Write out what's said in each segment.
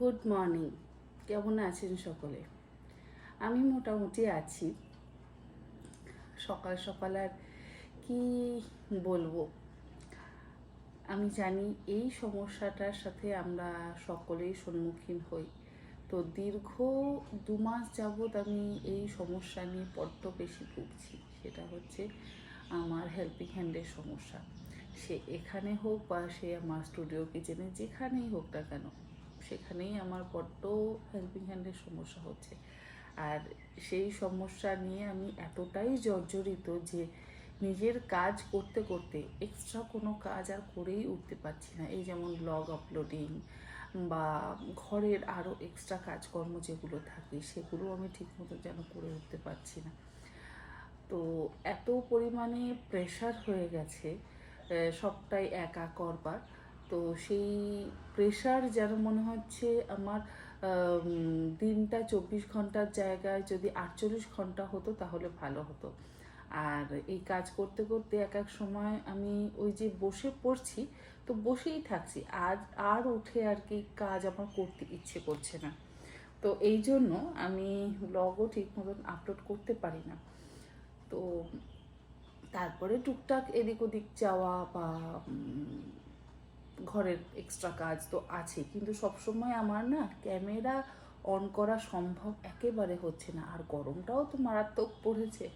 Good morning. কেমন আছেন সকলে? আমি মোটামুটি আছি। সকাল সকাল আর কি বলবো, আমি জানি এই সমস্যাটার সাথে আমরা সকলেই সম্মুখীন হই। তো দীর্ঘ 2 মাস যাবৎ আমি এই সমস্যা নিয়ে বড্ড বেশি ভুগছি। সেটা হচ্ছে আমার হেল্পিং হ্যান্ডের সমস্যা। সে এখানে হোক বা সে আমার স্টুডিও কিচেনে, যেখানেই হোক না কেন, সেখানেই আমার বড্ড হেল্পিং হ্যান্ডের সমস্যা হচ্ছে। আর সেই সমস্যা নিয়ে আমি এতটাই জর্জরিত যে নিজের কাজ করতে করতে এক্সট্রা কোনো কাজ আর করেই উঠতে পারছি না। এই যেমন ব্লগ আপলোডিং বা ঘরের আরও এক্সট্রা কাজকর্ম যেগুলো থাকে সেগুলো আমি ঠিকমতো যেন করে উঠতে পারছি না। তো এত পরিমাণে প্রেশার হয়ে গেছে সবটাই একা করবার। তো সেই প্রেশার যেন মনে হচ্ছে আমার দিনটা 24 ঘন্টার জায়গায় যদি 48 ঘন্টা হতো তাহলে ভালো হতো। আর এই কাজ করতে করতে এক এক সময় আমি ওই যে বসে পড়ছি, তো বসেই থাকছি, আজ আর উঠে আর কি কাজ আমার করতে ইচ্ছে করছে না। তো এই জন্য আমি ব্লগও ঠিক মতন আপলোড করতে পারি না। তো তারপরে টুকটাক এদিক ওদিক যাওয়া বা ঘরের এক্সট্রা কাজ তো আছে, কিন্তু সবসময় আমার না ক্যামেরা অন করা সম্ভব একেবারে হচ্ছে না। আর গরমটাও তো মারাত্মক পড়েছে,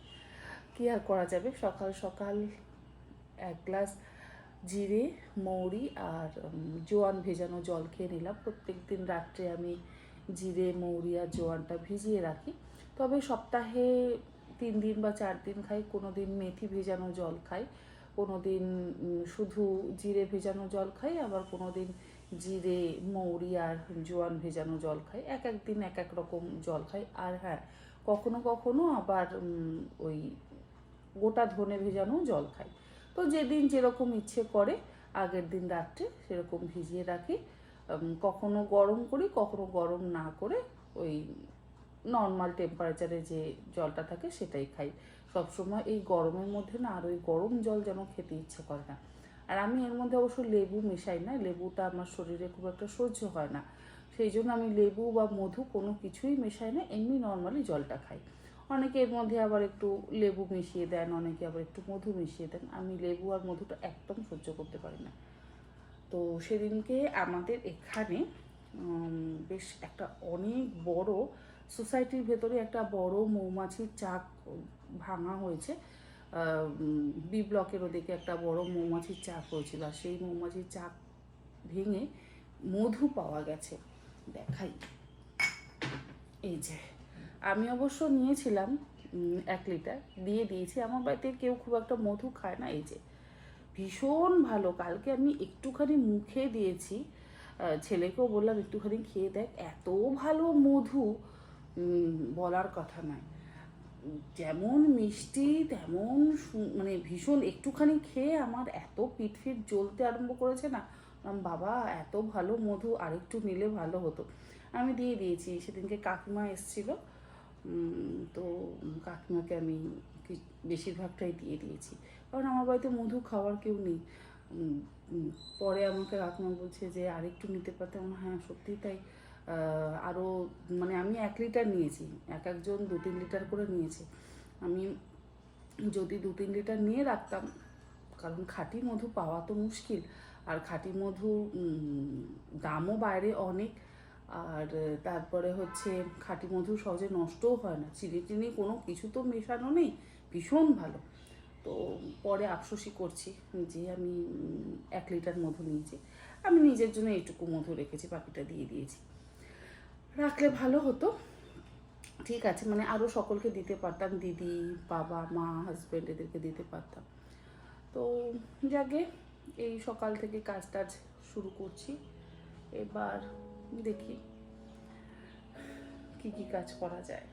কী আর করা যাবে। সকাল সকাল 1 গ্লাস জিরে, মৌরি আর জোয়ান ভেজানো জল খেয়ে নিলাম। প্রত্যেক দিন রাত্রে আমি জিরে, মৌরি আর জোয়ানটা ভিজিয়ে রাখি। তবে সপ্তাহে 3 দিন বা 4 দিন খাই। কোনো দিন মেথি ভেজানো জল খাই, কোনো দিন শুধু জিরে ভেজানো জল খাই, আবার কোনো দিন জিরে, মৌরি আর জোয়ান ভেজানো জল খাই। এক এক দিন এক এক রকম জল খাই। আর হ্যাঁ, কখনো কখনো আবার ওই গোটা ধনে ভেজানো জল খাই। তো যেদিন যেরকম ইচ্ছে করে আগের দিন রাত্রে সেরকম ভিজিয়ে রাখি। কখনো গরম করি, কখনো গরম না করে ওই নর্মাল টেম্পারেচারে যে জলটা থাকে সেটাই খাই। সবসময় এই গরমের মধ্যে না আর ওই গরম জল যেন খেতে ইচ্ছে করে না। আর আমি এর মধ্যে অবশ্য লেবু মেশাই না, লেবুটা আমার শরীরে খুব একটা সহ্য হয় না। সেই জন্য আমি লেবু বা মধু কোনো কিছুই মেশাই না, এমনি নর্মালি জলটা খাই। অনেকে এর মধ্যে আবার একটু লেবু মিশিয়ে দেন, অনেকে আবার একটু মধু মিশিয়ে দেন। আমি লেবু আর মধুটা একদম সহ্য করতে পারি না। তো সেদিনকে আমাদের এখানে বেশ একটা অনেক বড় সোসাইটির ভেতরে একটা বড় মৌমাছির চাক ভাঙা হয়েছে। বি ব্লকের ওদিকে একটা বড় মৌমাছির চাক হয়েছিল, আর সেই মৌমাছির চাক ভেঙে মধু পাওয়া গেছে। দেখাই, এই যে আমি অবশ্য নিয়েছিলাম 1 লিটার, দিয়ে দিয়েছি। আমার বাড়িতে কেউ খুব একটা মধু খায় না। এই যে ভীষণ ভালো, কালকে আমি একটুখানি মুখে দিয়েছি, ছেলেকেও বললাম একটুখানি খেয়ে দেখ, এত ভালো মধু বলার কথা নয়। যেমন মিষ্টি তেমন মানে ভীষণ, একটুখানি খেয়ে আমার এত পিঠ ফিট জ্বলতে আরম্ভ করেছে না, বাবা এত ভালো মধু, আরেকটু নিলে ভালো হতো। আমি দিয়ে দিয়েছি। সেদিনকে কাকিমা এসেছিলো, তো কাকিমাকে আমি বেশিরভাগটাই দিয়ে দিয়েছি, কারণ আমার বাড়িতে মধু খাওয়ার কেউ নেই। পরে আমাকে কাকিমা বলছে যে আরেকটু নিতে পারতাম। হ্যাঁ সত্যিই তাই। আরও মানে আমি 1 লিটার নিয়েছি, এক একজন 2-3 লিটার করে নিয়েছে। আমি যদি 2-3 লিটার নিয়ে রাখতাম, কারণ খাঁটি মধু পাওয়া তো মুশকিল, আর খাঁটি মধু দামও বাইরে অনেক। আর তারপরে হচ্ছে খাঁটি মধু সহজে নষ্টও হয় না, চিনি টিনি কোনো কিছু তো মেশানো নেই, ভীষণ ভালো। তো পরে আফসোসই করছি যে আমি 1 লিটার মধু নিয়েছি। আমি নিজের জন্য এইটুকু মধু রেখেছি, বাকিটা দিয়ে দিয়েছি। রাখলে ভালো হতো। ঠিক আছে, মানে আরও সকলকে দিতে পারতাম, দিদি, বাবা, মা, হাজব্যান্ড এদেরকে দিতে পারতাম। তো যাকে এই সকাল থেকে কাজ টাজ শুরু করছি। এবার দেখি কি কি কাজ করা যায়।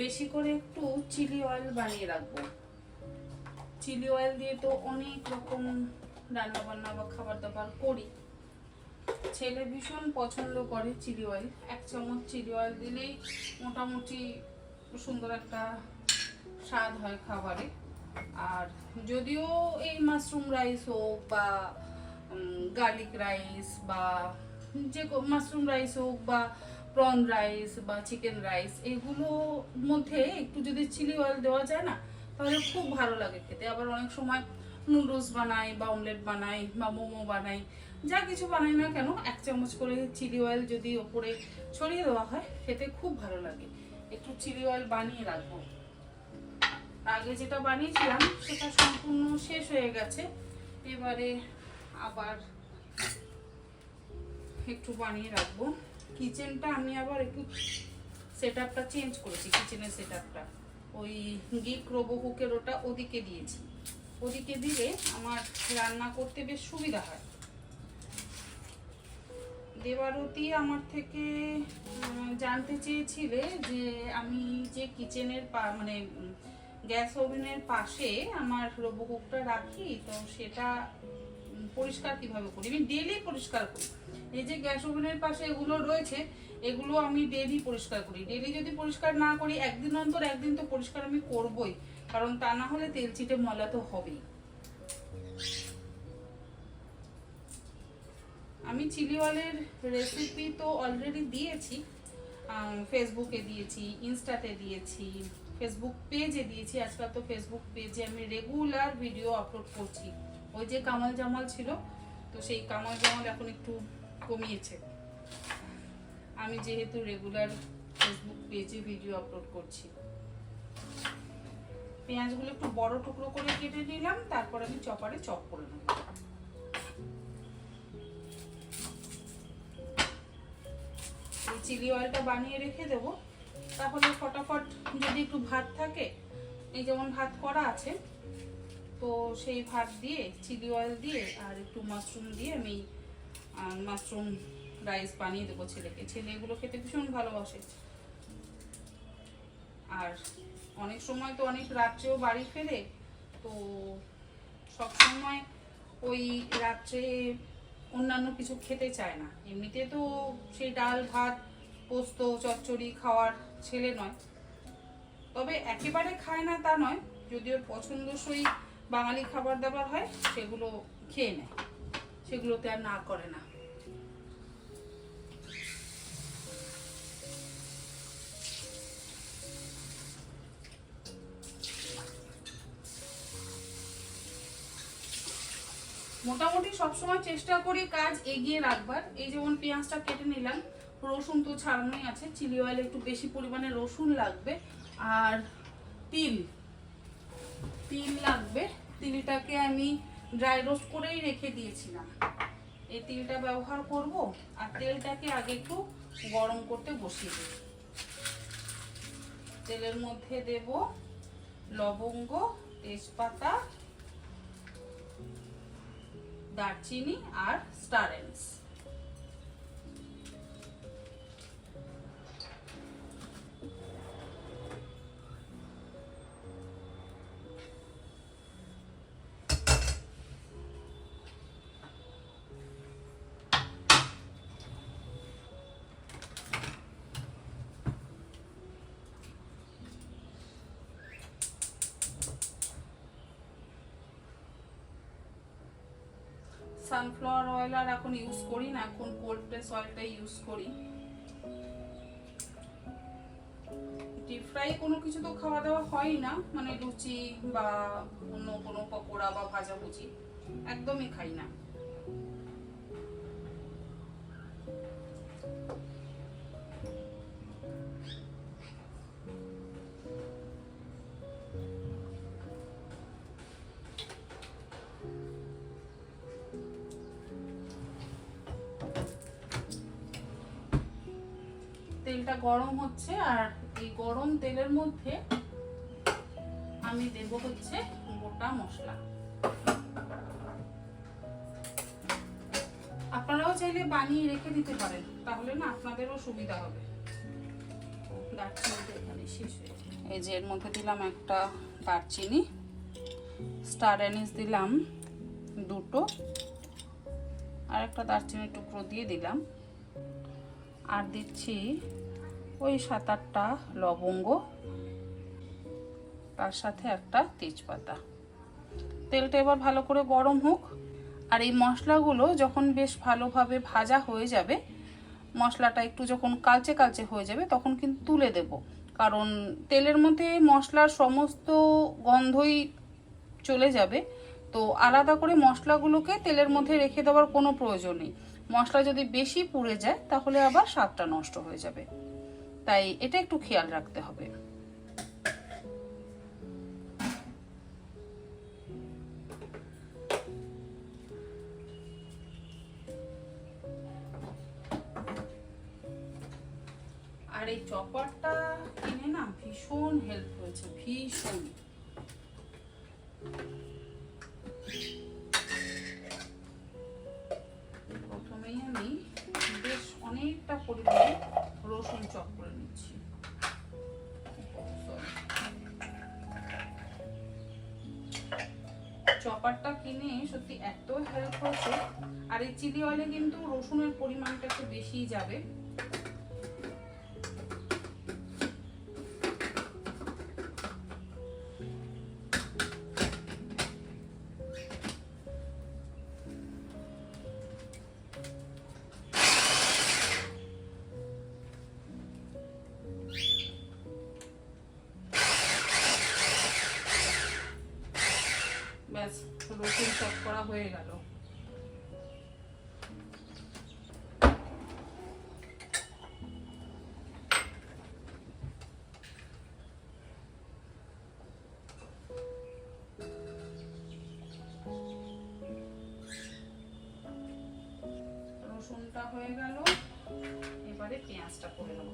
বেশি করে একটু চিলি অয়েল বানিয়ে রাখবো। চিলি অয়েল দিয়ে তো অনেক রকম রান্না বান্না বা খাবার দাবার করি। ছেলে ভীষণ পছন্দ করে চিলি অয়েল। 1 চামচ চিলি অয়েল দিলেই মোটামুটি সুন্দর একটা স্বাদ হয় খাবারে। আর যদিও এই মাশরুম রাইস হোক বা গার্লিক রাইস বা যে মাশরুম রাইস হোক বা প্রন রাইস বা চিকেন রাইস, এগুলোর মধ্যে একটু যদি চিলি অয়েল দেওয়া যায় না, তাহলে খুব ভালো লাগে খেতে। আবার অনেক সময় নুডলস বানাই বা অমলেট বানাই বা মোমো বানাই, যা কিছু বানাই না কেন, 1 চামচ করে চিলি অয়েল যদি ওপরে ছড়িয়ে দেওয়া হয়, খেতে খুব ভালো লাগে। একটু চিলি অয়েল বানিয়ে রাখবো। আগে যেটা বানিয়েছিলাম সেটা সম্পূর্ণ শেষ হয়ে গেছে, এবারে আবার একটু বানিয়ে রাখবো। কিচেনটা আমি আবার একটু সেটআপটা চেঞ্জ করেছি। কিচেনের সেটআপটা ওই গিক রোবো কুকের ওটা ওদিকে দিয়েছি। ওদিকে দিলে আমার রান্না করতে বেশ সুবিধা হয়। দেবারতী আমার থেকে জানতে চেয়েছিলে যে আমি যে কিচেনের মানে গ্যাস ওভেনের পাশে আমার রোবো কুকটা রাখি, তো সেটা পরিষ্কার কিভাবে করি। আমি ডেলি পরিষ্কার করি। এই যে গ্যাস ওভেনের পাশে এগুলো রয়েছে, এগুলো আমি ডেলি পরিষ্কার করি। ডেলি যদি পরিষ্কার না করি, একদিন অন্তর একদিন তো পরিষ্কার আমি করবই, কারণ তা না হলে তেল চিটে ময়লা তো হবেই। আমি চিলি অয়েলের রেসিপি তো অলরেডি দিয়েছি, ফেসবুকে দিয়েছি, ইনস্টাতে দিয়েছি, ফেসবুক পেজে দিয়েছি। আজকাল তো ফেসবুক পেজে আমি রেগুলার ভিডিও আপলোড করছি। ওই যে কামাল জামাল ছিল, তো সেই কামাল জামাল এখন একটু কমিয়েছে। আমি যেহেতু রেগুলার ফেসবুক পেজে ভিডিও আপলোড করছি। পেঁয়াজগুলো একটু বড় টুকরো করে কেটে নিলাম, তারপর আমি চপারে চপ করে নেব। এই চিলি অয়েলটা বানিয়ে রেখে দেব, তাহলে ফটাফট যদি একটু ভাত থাকে, এই যেমন ভাত করা আছে, তো সেই ভাত দিয়ে চিলি অয়েল দিয়ে আর একটু মাশরুম দিয়ে আমি মাশরুম রাইস বানিয়ে দেবো ছেলেকে। ছেলে এগুলো খেতে ভীষণ ভালোবাসে। আর অনেক সময় তো অনেক রাত্রেও বাড়ি ফেরে, তো সবসময় ওই রাত্রে অন্যান্য কিছু খেতে চায় না। এমনিতে তো সেই ডাল ভাত পোস্ত চচ্চড়ি খাওয়ার ছেলে নয়, তবে একেবারে খায় না তা নয়। যদি ওর পছন্দসই বাঙালি খাবার দাবার হয়, সেগুলো খেয়ে নেয়, সেগুলোতে আর না করে না। মোটামুটি সবসময় চেষ্টা করি কাজ এগিয়ে রাখবার। এই যেমন পেঁয়াজটা কেটে নিলাম, রসুন তো ছাড়ানোই আছে, চিলি অয়েল একটু বেশি পরিমাণে রসুন লাগবে, আর তিল লাগবে। তিলটাকে আমি ড্রাই রোস্ট করেই রেখে দিয়েছিলাম, এই তিলটা ব্যবহার করব। আর তেলটাকে আগে একটু গরম করতে বসিয়ে দেব। তেলের মধ্যে দেব লবঙ্গ, তেজপাতা, দারচিনি আর স্টার এনিস। সানফ্লাওয়ার অয়েল আর এখন ইউজ করি না, এখন কোল্ড প্রেস অয়েলটাই ইউজ করি। ডিপ ফ্রাই কোনো কিছু তো খাওয়া দাওয়া হয় না, মানে লুচি বা অন্য কোনো পকোড়া বা ভাজাভুজি একদমই খাই না। তেলটা গরম হচ্ছে, আর এই গরম তেলের মধ্যে আমি দেব হচ্ছে গোটা মশলা। আপনারাও চাইলে বানিয়ে রেখে দিতে পারেন, তাহলে না আপনাদেরও সুবিধা হবে। দারচিনিটা এখানে শেষ হয়ে যায়। এই যে এর মধ্যে দিলাম একটা দারচিনি, স্টার এনিস দিলাম 2টো, আর একটা দারচিনির টুকরো দিয়ে দিলাম, আর দিচ্ছি ওই 7-8টা লবঙ্গ, তার সাথে একটা তেজপাতা। তেলটা এবার ভালো করে গরম হোক। আর এই মশলাগুলো যখন বেশ ভালোভাবে ভাজা হয়ে যাবে, মশলাটা একটু যখন কালচে কালচে হয়ে যাবে, তখন কিন্তু তুলে দেব। কারণ তেলের মধ্যে মশলার সমস্ত গন্ধই চলে যাবে। তো আলাদা করে মশলাগুলোকে তেলের মধ্যে রেখে দেওয়ার কোনো প্রয়োজন নেই। মশলা যদি বেশি পুড়ে যায় তাহলে আবার স্বাদটা নষ্ট হয়ে যাবে, তাই এটা একটু খেয়াল রাখতে হবে। আর এই চপারটা কিনে না ভীষণ হেল্প হয়েছে, ভীষণ। প্রথমেই আমি বেশ অনেকটা পরিমাণে রসুন চপ করে নিচ্ছি। চপারটা কিনে সত্যি এত হেল্প হয়েছে। আর এই চিলি অয়েলে কিন্তু রসুনের পরিমাণটা একটু বেশিই যাবে। ব্যাস, রসুন চপ করা হয়ে গেল। রসুনটা হয়ে গেল, এবারে পেঁয়াজটা করে নেব।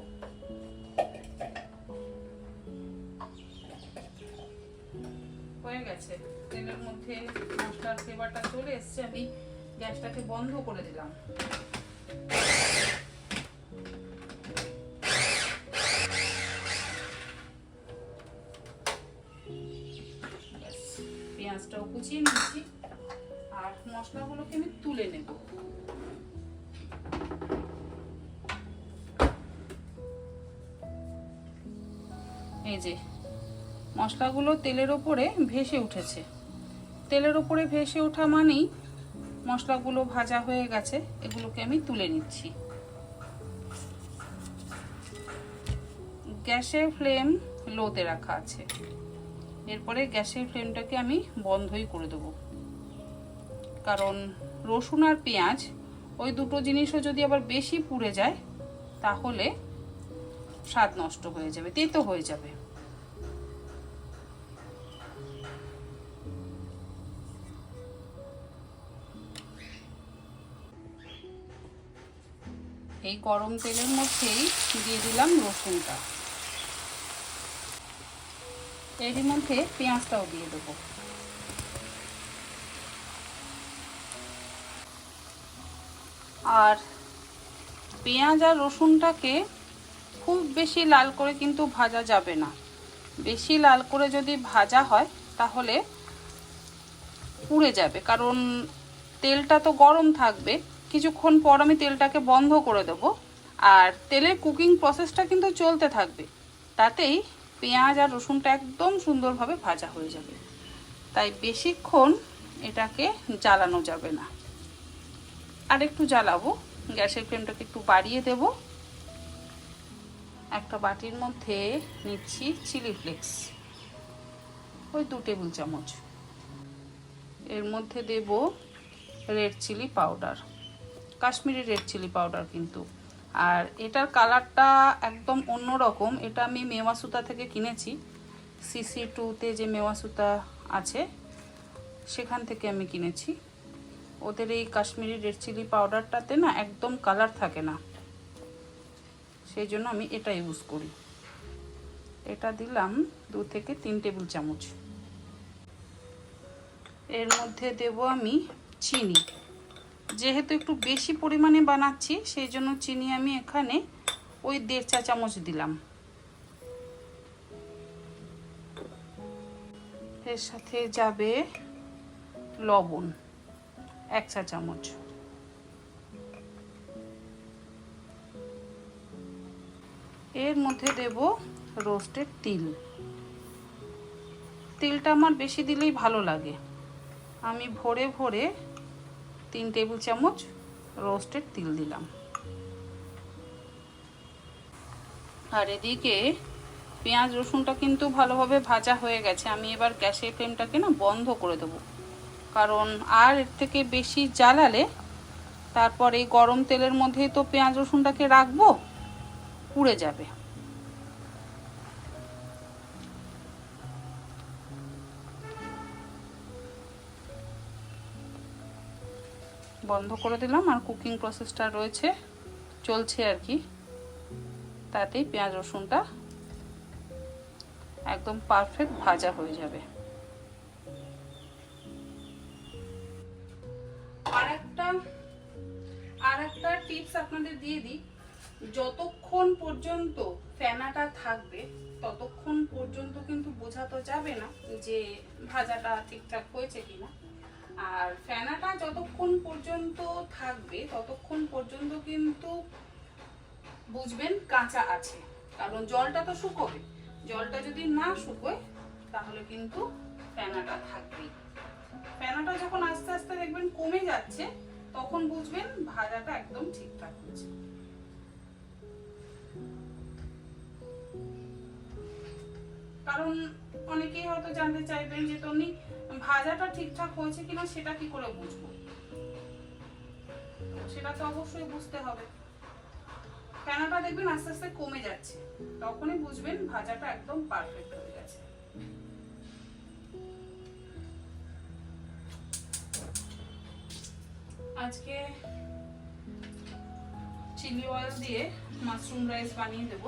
হয়ে গেছে, তেলের মধ্যে মশলার ফ্লেভারটা চলে এসছে। আমি গ্যাসটাকে বন্ধ করে দিলাম। পেঁয়াজটাও কুচিয়ে নিচ্ছি, আর মশলাগুলোকে আমি তুলে নেব। এই যে মশলাগুলো তেলের ওপরে ভেসে উঠেছে। তেলের ওপরে ভেসে ওঠা মানেই মশলাগুলো ভাজা হয়ে গেছে। এগুলোকে আমি তুলে নিচ্ছি। গ্যাসের ফ্লেম লোতে রাখা আছে। এরপরে গ্যাসের ফ্লেমটাকে আমি বন্ধই করে দেবো, কারণ রসুন আর পেঁয়াজ ওই দুটো জিনিসও যদি আবার বেশি পুড়ে যায় তাহলে স্বাদ নষ্ট হয়ে যাবে, তেতো হয়ে যাবে। এই গরম তেলের মধ্যেই দিয়ে দিলাম রসুনটা, এর মধ্যে পেঁয়াজটাও দিয়ে দেবো। আর পেঁয়াজ আর রসুনটাকে খুব বেশি লাল করে কিন্তু ভাজা যাবে না। বেশি লাল করে যদি ভাজা হয় তাহলে পুড়ে যাবে, কারণ তেলটা তো গরম থাকবে। কিছুক্ষণ পর আমি তেলটাকে বন্ধ করে দেব, আর তেলের কুকিং প্রসেসটা কিন্তু চলতে থাকবে। তাতেই পেঁয়াজ আর রসুনটা একদম সুন্দরভাবে ভাজা হয়ে যাবে। তাই বেশিক্ষণ এটাকে জ্বালানো যাবে না। আর একটু জ্বালাবো, গ্যাসের ফ্লেমটাকে একটু বাড়িয়ে দেব। একটা বাটির মধ্যে নিচ্ছি চিলি ফ্লেক্স, ওই 2 টেবিল চামচ। এর মধ্যে দেব red chilli powder, Kashmiri red chilli powder কিন্তু। আর এটার কালারটা একদম অন্যরকম। এটা আমি মেওয়াসুতা থেকে কিনেছি। CC2-তে যে মেওয়াসুতা আছে সেখান থেকে আমি কিনেছি। ওদের এই কাশ্মীরি রেড চিলি পাউডারটাতে না একদম কালার থাকে না, সেই জন্য আমি এটা ইউজ করি। এটা দিলাম 2 থেকে 3 টেবিল চামচ। এর মধ্যে দেব আমি চিনি। যেহেতু একটু বেশি পরিমাণে বানাচ্ছি সেই জন্য চিনি আমি এখানে ওই 1.5 চা চামচ দিলাম। এর সাথে যাবে লবণ 1 চা চামচ। এর মধ্যে দেব রোস্টেড তিল। তিলটা আমার বেশি দিলেই ভালো লাগে। আমি ভরে ভরে 3 টেবিল চামচ রোস্টেড তিল দিলাম। আর এদিকে পেঁয়াজ রসুনটা কিন্তু ভালোভাবে ভাজা হয়ে গেছে। আমি এবার গ্যাসের ফ্লেমটাকে না বন্ধ করে দেবো, কারণ আর এর থেকে বেশি জ্বালালে তারপর এই গরম তেলের মধ্যেই তো পেঁয়াজ রসুনটাকে রাখবো, পুড়ে যাবে। বন্ধ করে দিলাম। আর কুকিং প্রসেসটা রয়েছে, চলছে আর কি, তাতেই পেঁয়াজ রসুনটা একদম পারফেক্ট ভাজা হয়ে যাবে। আর একটা টিপস আপনাদের দিয়ে দিই, যতক্ষণ পর্যন্ত ফেনাটা থাকবে ততক্ষণ পর্যন্ত কিন্তু বোঝা তো যাবে না যে ভাজাটা ঠিকঠাক হয়েছে কিনা। আর ফেনাটা যতক্ষণ পর্যন্ত থাকবে ততক্ষণ পর্যন্ত কিন্তু বুঝবেন কাঁচা আছে, কারণ জলটা তো শুকোবে। জলটা যদি না শুকোয় তাহলে কিন্তু ফেনাটা থাকবেই। ফেনাটা যখন আস্তে আস্তে দেখবেন কমে যাচ্ছে তখন বুঝবেন ভাজাটা একদম ঠিকঠাক হয়েছে। কারণ অনেকেই হয়তো জানতে চাইবেন যে তুমি ভাজাটা ঠিকঠাক হয়েছে কিনা সেটা কি করে বুঝবো, সেটা তো অবশ্যই বুঝতে হবে। ফেনাটা দেখবেন আস্তে আস্তে কমে যাচ্ছে, তখনই বুঝবেন ভাজাটা একদম পারফেক্ট হয়ে গেছে। আজকে চিলি অয়েল দিয়ে মাশরুম রাইস বানিয়ে দেব।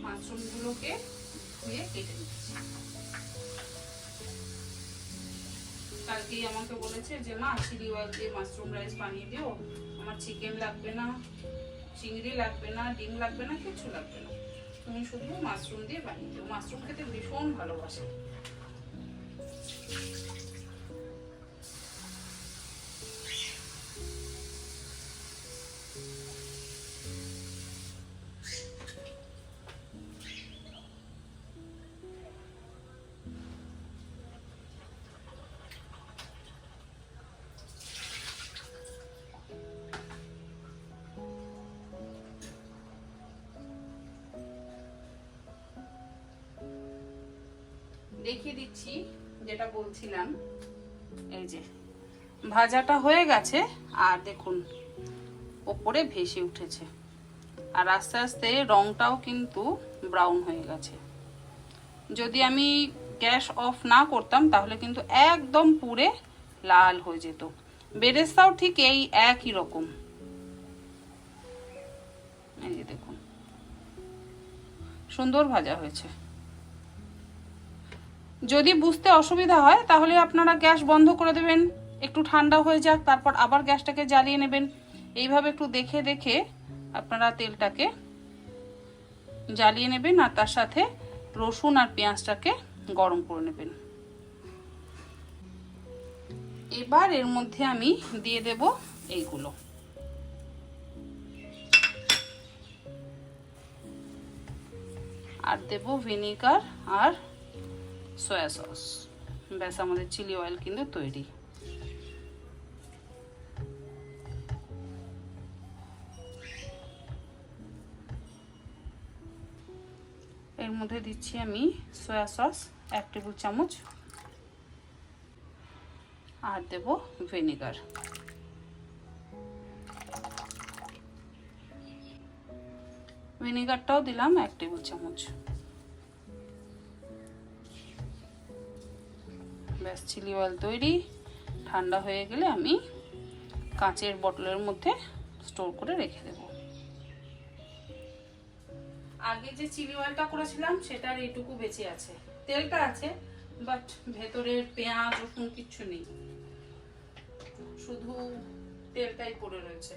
মাশরুমগুলোকে ধুয়ে কেটে নিচ্ছি। কালকেই আমাকে বলেছে যে মা চিলি অয়েল দিয়ে মাশরুম রাইস বানিয়ে দিও, আমার চিকেন লাগবে না, চিংড়ি লাগবে না, ডিম লাগবে না, কিছু লাগবে না, তুমি শুধু মাশরুম দিয়ে বানিয়ে দিও। মাশরুম খেতে ভীষণ ভালোবাসে। দেখিয়ে দিচ্ছি যেটা বলছিলাম, এই যে ভাজাটা হয়ে গেছে আর দেখুন ওপরে ভেসে উঠেছে, আর আস্তে আস্তে রংটাও কিন্তু ব্রাউন হয়ে গেছে। যদি আমি গ্যাস অফ না করতাম তাহলে কিন্তু একদম পুরে লাল হয়ে যেত। বেরেস্তাও ঠিক এই একই রকম, এই যে দেখুন সুন্দর ভাজা হয়েছে। যদি বুঝতে অসুবিধা হয় তাহলে আপনারা গ্যাস বন্ধ করে দেবেন, একটু ঠান্ডা হয়ে যাক, তারপর আবার গ্যাসটাকে জ্বালিয়ে নেবেন। এইভাবে একটু দেখে দেখে আপনারা তেলটাকে জ্বালিয়ে নেবেন, আর তার সাথে রসুন আর পেঁয়াজটাকে গরম করে নেবেন। এবার এর মধ্যে আমি দিয়ে দেব এইগুলো, আর দেব ভিনেগার আর সয়া সস। ব্যাস আমাদের চিলি অয়েল কিন্তু তৈরি। এর মধ্যে দিচ্ছি আমি সয়া সস 1 টেবিল চামচ, আর দেব ভিনেগার। ভিনেগারটাও দিলাম 1 টেবিল চামচ। ব্যাস চিলি অয়েল তৈরি। ঠান্ডা হয়ে গেলে আমি কাঁচের বোতলের মধ্যে স্টোর করে রেখে দেব। আগে যে চিলি অয়েলটা করেছিলাম সেটার এইটুকু বেঁচে আছে, তেলটা আছে বাট ভেতরের পেঁয়াজ রসুন কিচ্ছু নেই, শুধু তেলটাই পড়ে রয়েছে।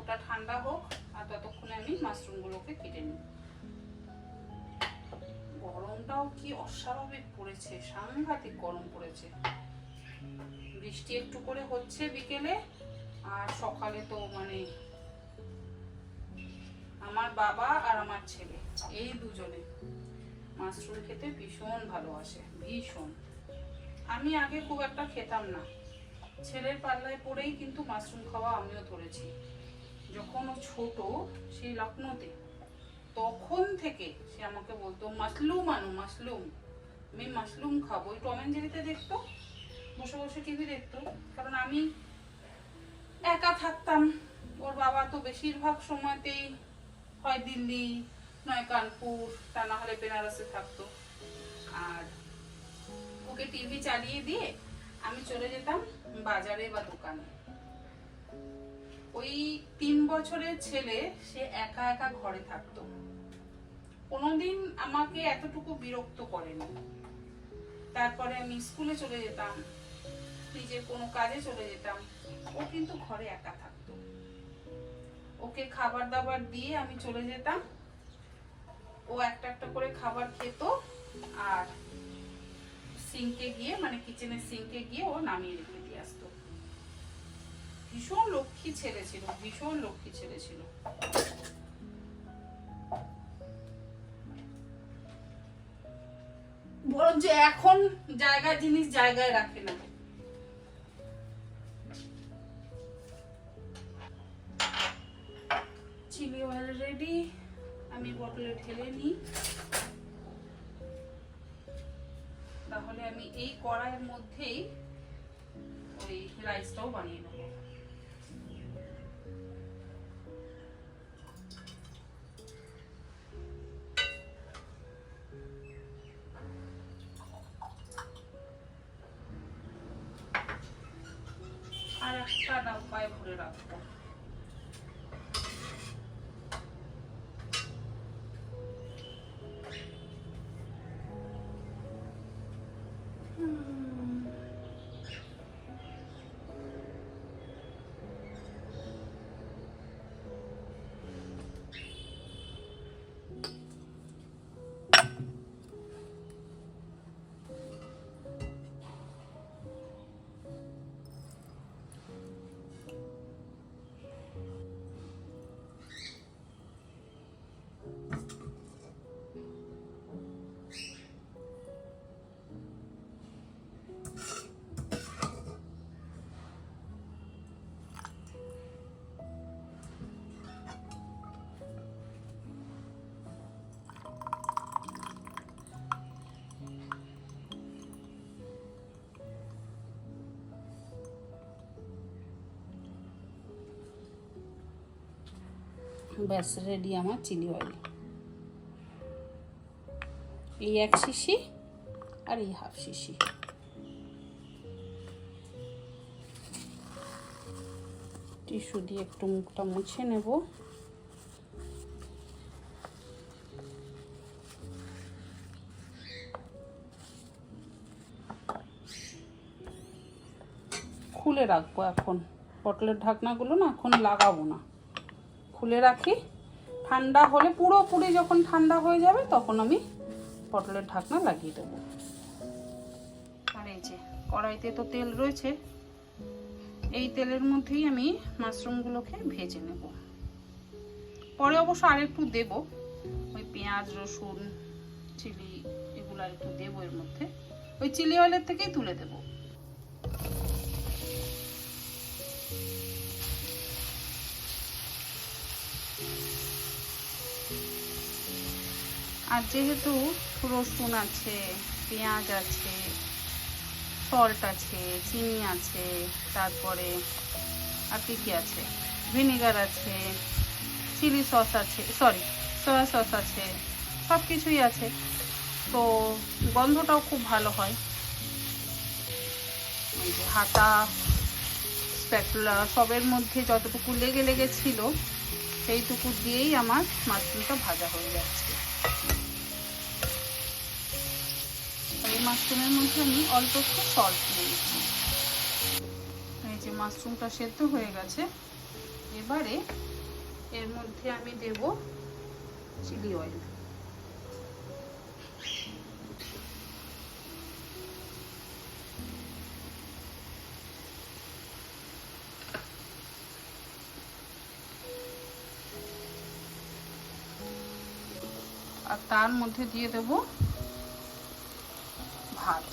ওটা ঠান্ডা হোক আর ততক্ষণে আমি মাশরুমগুলোকে কেটে নিই। গরমটাও কি অস্বাভাবিক পড়েছে, সাংঘাতিক গরম পড়েছে। বৃষ্টি একটু করে হচ্ছে বিকেলে, আর সকালে তো মানে আমার বাবা আর আমার ছেলে এই দুজনে মাশরুম খেতে ভীষণ ভালোবাসে, ভীষণ। আমি আগে খুব একটা খেতাম না, ছেলের পাল্লায় পড়েই কিন্তু মাশরুম খাওয়া আমিও ধরেছি। যখন ও ছোট, সেই লখনৌতে, তখন থেকে সে আমাকে বলতো মাশলুম আনো, মাশলুম, আমি মাশলুম খাবো। ওই টম এন্ড জেরিতে দেখতো, বসে বসে টিভি দেখতো। কারণ আমি একা থাকতাম, ওর বাবা তো বেশিরভাগ সময়তেই হয় দিল্লি নয় কানপুর, তা না হলে বেনারসে থাকতো। আর ওকে টিভি চালিয়ে দিয়ে আমি চলে যেতাম বাজারে বা দোকানে। ওই 3 বছরের ছেলে, সে একা একা ঘরে থাকতো, কোনোদিন আমাকে এতটুকু বিরক্ত করেনি। তারপরে আমি স্কুলে চলে যেতাম, নিজের কোনো কাজে চলে যেতাম, ও কিন্তু ঘরে একা থাকতো। ওকে খাবার দাবার দিয়ে আমি চলে যেতাম, ও একটা একটা করে খাবার খেত, আর সিঙ্কে গিয়ে, মানে কিচেনের সিঙ্কে গিয়ে ও নামিয়ে রেখে দিয়ে আসতো। ভীষণ লক্ষ্মী ছেলে ছিল, ভীষণ লক্ষ্মী ছেলে ছিল। বরঞ্চ এখন জায়গায় জিনিস জায়গায় রাখে না। চিলি অয়েল রেডি, আমি বটলে ঢেলে নিই। তাহলে আমি এই কড়াইয়ের মধ্যেই ওই রাইসটাও বানিয়ে নেব। আর একটা ডাব্বায় ভরে রাখবো। ব্যাস রেডি আমার চিলি অয়েল। এই 1 শিশি আর এই 1/2 শিশি। টিস্যু দিয়ে একটু মুখটা মুছে নেব। খুলে রাখবো এখন, পটলের ঢাকনাগুলো না এখন লাগাবো না, খুলে রাখি। ঠান্ডা হলে, পুরোপুরি যখন ঠান্ডা হয়ে যাবে তখন আমি পটলের ঢাকনা লাগিয়ে দেবো। আর এই যে কড়াইতে তো তেল রয়েছে, এই তেলের মধ্যেই আমি মাশরুমগুলোকে ভেজে নেব। পরে অবশ্য আর একটু দেব, ওই পেঁয়াজ রসুন চিলি এগুলো আর একটু দেবো এর মধ্যে, ওই চিলি অয়েলের থেকেই তুলে দেব। আর যেহেতু রসুন আছে, পেঁয়াজ আছে, সল্ট আছে, চিনি আছে, তারপরে আর কি আছে, ভিনেগার আছে, চিলি সস আছে, সরি সয়া সস আছে, সব কিছুই আছে, তো গন্ধটাও খুব ভালো হয়। এই যে হাতা, স্প্যাটুলা সবের মধ্যে যতটুকু লেগে ছিল সেইটুকু দিয়েই আমার মাশরুমটা ভাজা হয়ে যাচ্ছে। এই মাশরুমের মধ্যে আমি অল্প একটু সল্ট দিয়েছি। এই যে মাশরুমটা সেদ্ধ হয়ে গেছে, এবারে এর মধ্যে আমি দেব চিলি অয়েল। আর তার মধ্যে দিয়ে দেব ভাত।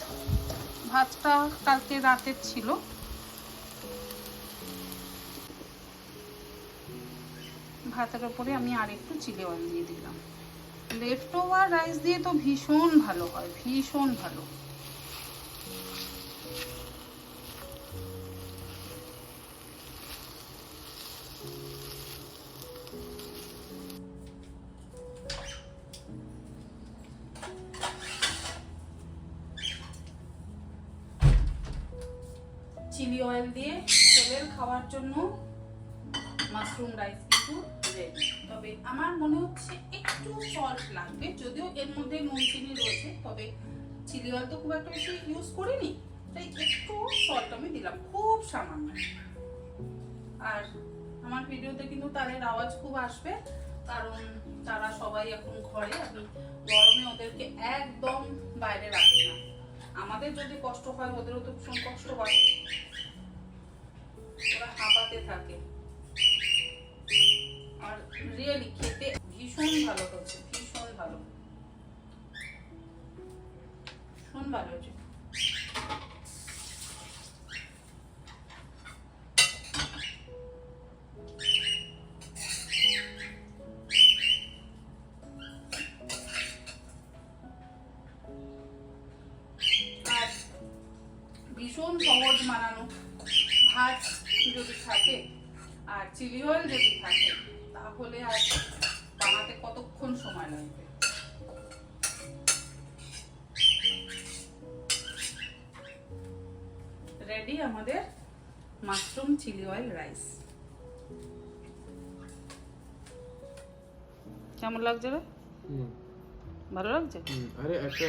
ভাতটা কালকে রাতের ছিল। ভাতের ওপরে আমি আর একটু চিলি অয়েল দিয়ে দিলাম। লেফট ওভার রাইস দিয়ে তো ভীষণ ভালো হয়, ভীষণ ভালো। চিলি অয়েল দিয়ে তেলের খাওয়ার জন্য মাশরুম রাইস কিন্তু রেডি। তবে আমার মনে হচ্ছে একটু সল্ট লাগবে, যদিও এর মধ্যে নুন চিনি রয়েছে, তবে চিলি অয়েল তো খুব একটা বেশি ইউজ করিনি, তাই একটু সল্ট আমি দিলাম, খুব সামান্য। আর আমার ভিডিওতে কিন্তু তাদের আওয়াজ খুব আসবে, কারণ তারা সবাই এখন ঘরে। আমি গরমে ওদেরকে একদম বাইরে রাখি না। আমাদের যদি কষ্ট হয় ওদেরও তো ভীষণ কষ্ট হয়, ওরা হাঁপাতে থাকে। আর রিয়েলি খেতে ভীষণ ভালো হচ্ছে, ভীষণ ভালো, ভীষণ ভালো হচ্ছে। আর ভীষণ সহজ বানানো। ভাত যদি থাকে আর চিলি অয়েল যদি থাকে, তাহলে আর বানাতে কতক্ষণ সময় লাগবে। রেডি আমাদের মাশরুম চিলি অয়েল রাইস। কেমন লাগছে রে? ভালো লাগছে? আরে একটা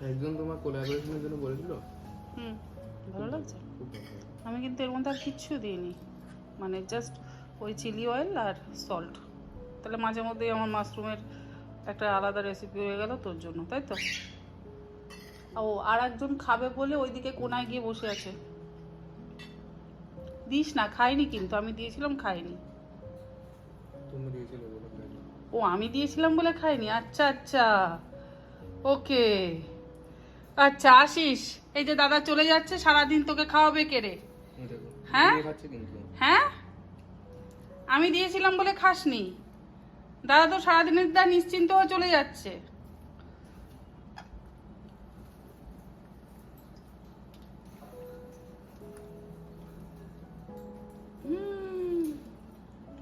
একজন তোমার কোলাবোরেশনের জন্য বলেছিল। ভালো লাগছে। আমি কিন্তু এর মধ্যে আর কিচ্ছু দিইনি, মানে জাস্ট ওই চিলি অয়েল আর সল্ট। তাহলে মাঝে মধ্যেই আমার মাশরুমের একটা আলাদা রেসিপি হয়ে গেল তোর জন্য, তাই তো? ও আর একজন খাবে বলে ওইদিকে কোনায় গিয়ে বসে আছে। দিস না, খাইনি কিন্তু, আমি দিয়েছিলাম খাইনি। তুমি দিয়েছিলে বলে খাইনি। ও আমি দিয়েছিলাম বলে খাইনি, আচ্ছা আচ্ছা, ওকে, আচ্ছা আসিস। এই যে দাদা চলে যাচ্ছে, সারাদিন তোকে খাওয়াবে কে রে? হ্যাঁ হ্যাঁ, আমি দিয়েছিলাম বলে খাসনি। দাদা তো সারাদিনের দা নিশ্চিন্ত হয়ে চলে যাচ্ছে।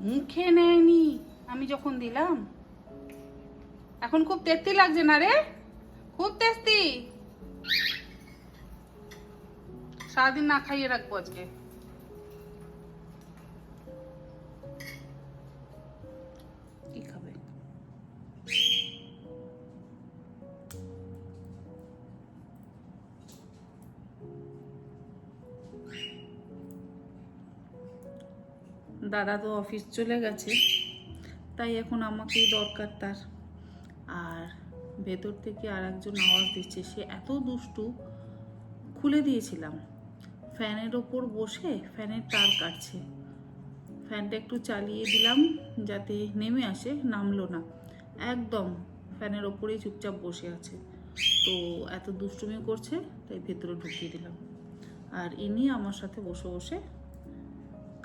মুখে নেয়নি আমি যখন দিলাম। এখন খুব তেস্তি লাগছে না রে? খুব তেস্তি। সারাদিন না খাইয়ে রাখবো আজকে। কি খাবে? দাদা তো অফিস চলে গেছে, তাই এখন আমাকেই দরকার তার। আর ভেতর থেকে আর একজন আওয়াজ দিচ্ছে, সে এত দুষ্টু। খুলে দিয়েছিলাম, ফ্যানের ওপর বসে ফ্যানের তার কাটছে। ফ্যানটা একটু চালিয়ে দিলাম যাতে নেমে আসে, নামলো না, একদম ফ্যানের ওপরেই চুপচাপ বসে আছে। তো এত দুষ্টুমি করছে, তাই ভেতরে ঢুকিয়ে দিলাম। আর ইনি আমার সাথে বসে বসে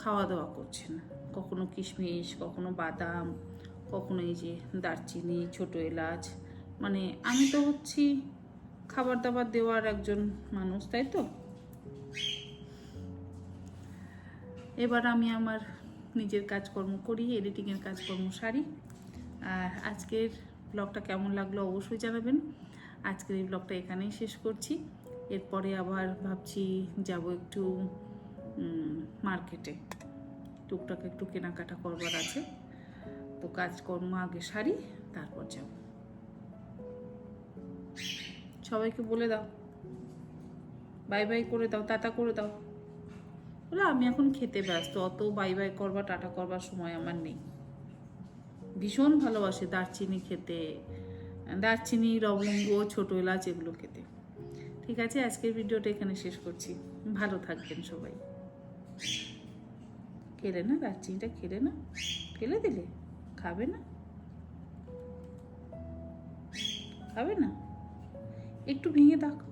খাওয়া দাওয়া করছেন, কখনো কিশমিশ, কখনো বাদাম, কখনো এই যে দারচিনি, ছোটো এলাচ। মানে আমি তো হচ্ছি খাবার দাবার দেওয়ার একজন মানুষ, তাই তো? এবার আমি আমার নিজের কাজকর্ম করি, এডিটিংয়ের কাজকর্ম সারি। আর আজকের ব্লগটা কেমন লাগলো অবশ্যই জানাবেন। আজকের এই ব্লগটা এখানেই শেষ করছি। এরপরে আবার ভাবছি যাব একটু মার্কেটে, টুকটাক একটু কেনাকাটা করবার আছে। তো কাজকর্ম আগে সারি, তারপর যাব। সবাইকে বলে দাও, বাই বাই করে দাও, টাটা করে দাও। বলে আমি এখন খেতে ব্যস্ত, অত বাই বাই করবা টাটা করবার সময় আমার নেই। ভীষণ ভালোবাসে দারচিনি খেতে, দারচিনি, লবঙ্গ, ছোটো এলাচ এগুলো খেতে। ঠিক আছে, আজকের ভিডিওটা এখানে শেষ করছি। ভালো থাকবেন সবাই। খেলে না দারচিনিটা, খেলে না, ফেলে দিলে, খাবে না। খাবে না? একটু ভেঙে দেখো।